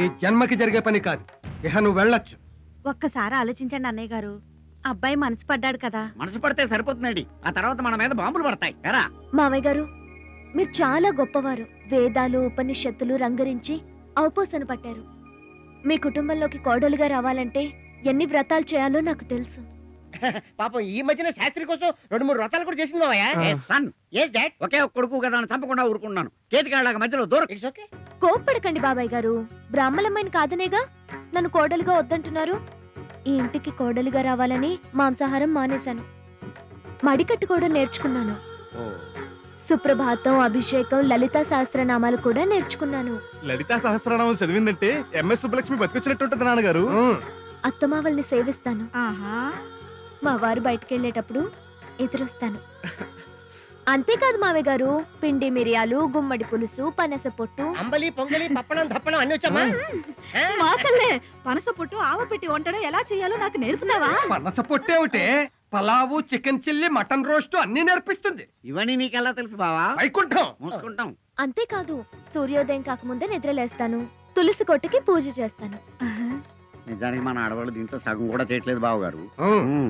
ఈ జన్మకి జరిగే పని కాదు. ఇహ నువ్వు వెళ్ళొచ్చు. ఒక్కసారి ఆలోచించండి అన్నయ్య గారు. అబ్బాయి మనసు పడ్డాడు కదా. మనసు పడితే సరిపోతుందండి, ఆ తర్వాత మన మీద బాంబులు పడతాయి. ఎరా మావయ్య గారు, మీరు చాలా గొప్పవారు. వేదాలు ఉపనిషత్తులు రంగరించి ఔపోసన పట్టారు. మీ కుటుంబంలోకి కోడలుగా రావాలంటే ఎన్ని వ్రతాలు చేయాలో నాకు తెలుసు. పాపం ఈ మధ్యన శాస్త్రి కోసం 2-3 వ్రతాలు కూడా చేసింది మావయ్య. సన్ ఒకే ఒక్క కొడుకు కదా అని చంపకుండా ఊరుకున్నాను. కేతికాళ్ళ మధ్యలో దూరం. It's okay. కోప్పడకండి బాబాయ్ గారు. బ్రాహ్మణమైన కాదనేగా నన్ను కోడలుగా వద్దంటున్నారు. ఈ ఇంటికి కోడలుగా రావాలని మాంసాహారం మానేశాను. మడికట్టు కూడా నేర్చుకున్నాను. సుప్రభాతం, అభిషేకం, లలితా సహస్రనామాలు కూడా నేర్చుకున్నాను. లలితా సహస్రనామం చదివిందంటే ఎంఎస్ సుబ్బలక్ష్మి బతికొచ్చినట్టుంటది నాన్నగారు. అత్తమావల్ని సేవిస్తాను. ఆహా, మా వారు బయటకెళ్ళేటప్పుడు ఎదురొస్తాను. అంతేకాదు మావయ్య గారు, పిండి మిరియాలు, గుమ్మడి పులుసు, పనస పొట్టు, అంబలి పొంగలి పప్పడం దప్పడం అన్ని వచ్చామా? మాకల్లే పనస పొట్టు ఆవ పెట్టి వంటడం ఎలా చేయాలో నాకు నేర్పుతావా? పనస పొట్టేమిటే, pulao, chicken chilli, mutton roast అన్ని నేర్పిస్తుంది. ఇవన్నీ నీకెలా తెలుసు బావా? వైకుంఠం మూసుకుంటాం. అంతేకాదు సూర్యోదయం కాకముందే నిద్రలేస్తాను. తులసి కొట్టుకి పూజ చేస్తాను. నిజానికి మన ఆడవాళ్ళు దీంట్లో సగం కూడా చేయట్లేదు బావగారు. ఉం.